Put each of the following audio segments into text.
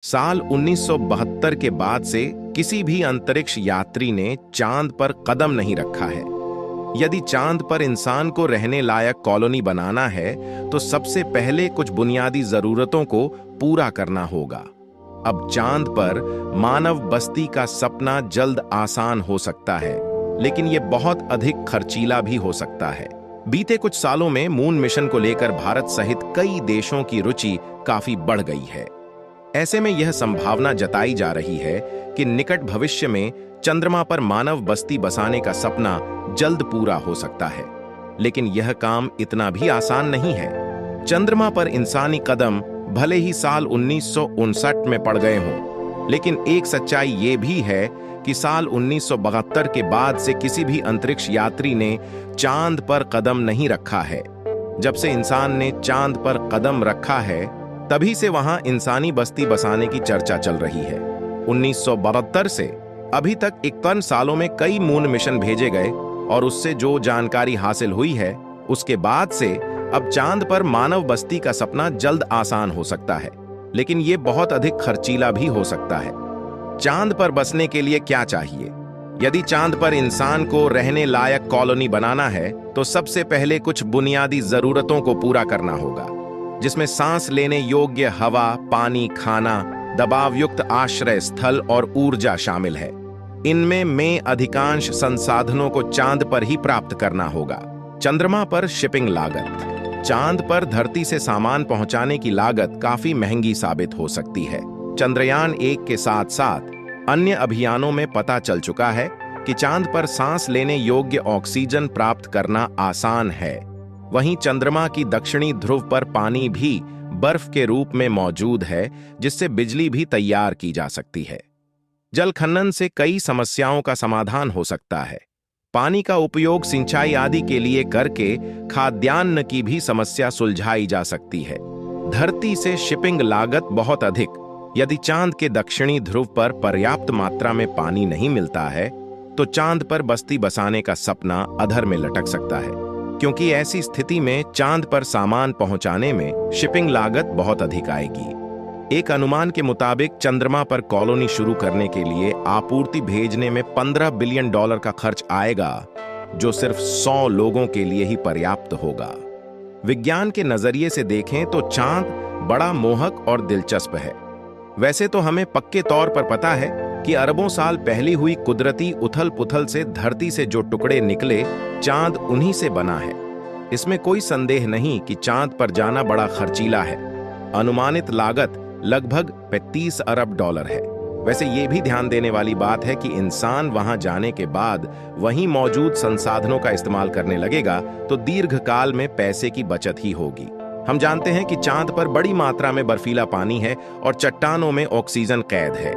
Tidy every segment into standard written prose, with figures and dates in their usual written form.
साल 1972 के बाद से किसी भी अंतरिक्ष यात्री ने चांद पर कदम नहीं रखा है। यदि चांद पर इंसान को रहने लायक कॉलोनी बनाना है तो सबसे पहले कुछ बुनियादी जरूरतों को पूरा करना होगा। अब चांद पर मानव बस्ती का सपना जल्द आसान हो सकता है, लेकिन यह बहुत अधिक खर्चीला भी हो सकता है। बीते कुछ सालों में मून मिशन को लेकर भारत सहित कई देशों की रुचि काफी बढ़ गई है। ऐसे में यह संभावना जताई जा रही है कि निकट भविष्य में चंद्रमा पर मानव बस्ती बसाने का सपना जल्द पूरा हो सकता है। लेकिन यह काम इतना भी आसान नहीं है। चंद्रमा पर इंसानी कदम भले ही साल 1959 में पड़ गए हों, लेकिन एक सच्चाई ये भी है कि साल 1972 के बाद से किसी भी अंतरिक्ष यात्री ने चांद पर कदम नहीं रखा है। जब से इंसान ने चांद पर कदम रखा है, तभी से वहां इंसानी बस्ती बसाने की चर्चा चल रही है। 1972 से अभी तक 51 सालों में कई मून मिशन भेजे गए और उससे जो जानकारी हासिल हुई है, उसके बाद से अब चांद पर मानव बस्ती का सपना जल्द आसान हो सकता है, लेकिन यह बहुत अधिक खर्चीला भी हो सकता है। चांद पर बसने के लिए क्या चाहिए? यदि चांद पर इंसान को रहने लायक कॉलोनी बनाना है तो सबसे पहले कुछ बुनियादी जरूरतों को पूरा करना होगा, जिसमें सांस लेने योग्य हवा, पानी, खाना, दबाव युक्त आश्रय स्थल और ऊर्जा शामिल है। इनमें अधिकांश संसाधनों को चांद पर ही प्राप्त करना होगा। चंद्रमा पर शिपिंग लागत। चांद पर धरती से सामान पहुंचाने की लागत काफी महंगी साबित हो सकती है। चंद्रयान 1 के साथ साथ अन्य अभियानों में पता चल चुका है कि चांद पर सांस लेने योग्य ऑक्सीजन प्राप्त करना आसान है। वहीं चंद्रमा की दक्षिणी ध्रुव पर पानी भी बर्फ के रूप में मौजूद है, जिससे बिजली भी तैयार की जा सकती है। जल खनन से कई समस्याओं का समाधान हो सकता है। पानी का उपयोग सिंचाई आदि के लिए करके खाद्यान्न की भी समस्या सुलझाई जा सकती है। धरती से शिपिंग लागत बहुत अधिक। यदि चांद के दक्षिणी ध्रुव पर पर्याप्त मात्रा में पानी नहीं मिलता है तो चांद पर बस्ती बसाने का सपना अधर में लटक सकता है, क्योंकि ऐसी स्थिति में चांद पर सामान पहुंचाने में शिपिंग लागत बहुत अधिक आएगी। एक अनुमान के मुताबिक चंद्रमा पर कॉलोनी शुरू करने के लिए आपूर्ति भेजने में $15 बिलियन का खर्च आएगा, जो सिर्फ 100 लोगों के लिए ही पर्याप्त होगा। विज्ञान के नजरिए से देखें तो चांद बड़ा मोहक और दिलचस्प है। वैसे तो हमें पक्के तौर पर पता है कि अरबों साल पहले हुई कुदरती उथल पुथल से धरती से जो टुकड़े निकले, चांद उन्हीं से बना है। इसमें कोई संदेह नहीं कि चांद पर जाना बड़ा खर्चीला है। अनुमानित लागत लगभग $35 अरब है। वैसे ये भी ध्यान देने वाली बात है कि इंसान वहां जाने के बाद वहीं मौजूद संसाधनों का इस्तेमाल करने लगेगा तो दीर्घकाल में पैसे की बचत ही होगी। हम जानते हैं कि चांद पर बड़ी मात्रा में बर्फीला पानी है और चट्टानों में ऑक्सीजन कैद है।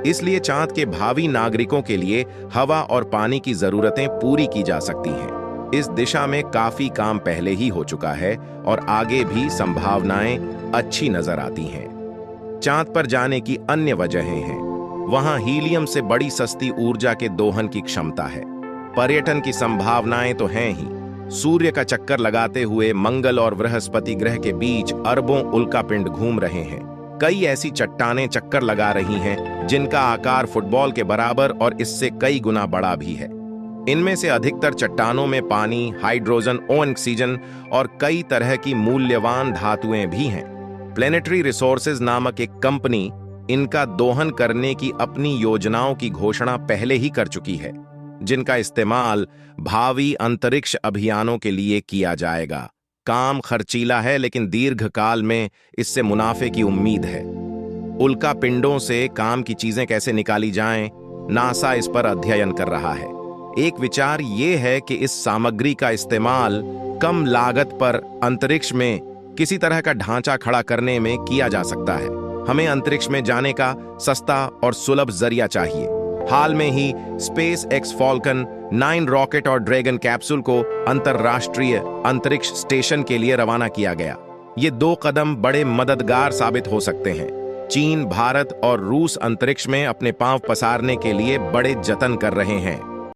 इसलिए चांद के भावी नागरिकों के लिए हवा और पानी की जरूरतें पूरी की जा सकती हैं। इस दिशा में काफी काम पहले ही हो चुका है और आगे भी संभावनाएं अच्छी नजर आती हैं। चांद पर जाने की अन्य वजहें हैं। वहां हीलियम से बड़ी सस्ती ऊर्जा के दोहन की क्षमता है। पर्यटन की संभावनाएं तो हैं ही। सूर्य का चक्कर लगाते हुए मंगल और बृहस्पति ग्रह के बीच अरबों उल्कापिंड घूम रहे हैं। कई ऐसी चट्टानें चक्कर लगा रही हैं जिनका आकार फुटबॉल के बराबर और इससे कई गुना बड़ा भी है। इनमें से अधिकतर चट्टानों में पानी, हाइड्रोजन, ऑक्सीजन और कई तरह की मूल्यवान धातुएं भी हैं। प्लेनेटरी रिसोर्सेज नामक एक कंपनी इनका दोहन करने की अपनी योजनाओं की घोषणा पहले ही कर चुकी है, जिनका इस्तेमाल भावी अंतरिक्ष अभियानों के लिए किया जाएगा। काम खर्चीला है, लेकिन दीर्घकाल में इससे मुनाफे की उम्मीद है। उल्का पिंडों से काम की चीजें कैसे निकाली जाएं, नासा इस पर अध्ययन कर रहा है। एक विचार ये है कि इस सामग्री का इस्तेमाल कम लागत पर अंतरिक्ष में किसी तरह का ढांचा खड़ा करने में किया जा सकता है। हमें अंतरिक्ष में जाने का सस्ता और सुलभ जरिया चाहिए। हाल में ही स्पेस एक्स फॉल्कन 9 रॉकेट और ड्रैगन कैप्सूल को अंतरराष्ट्रीय अंतरिक्ष स्टेशन के लिए रवाना किया गया। ये 2 कदम बड़े मददगार साबित हो सकते हैं। चीन, भारत और रूस अंतरिक्ष में अपने पांव पसारने के लिए बड़े जतन कर रहे हैं।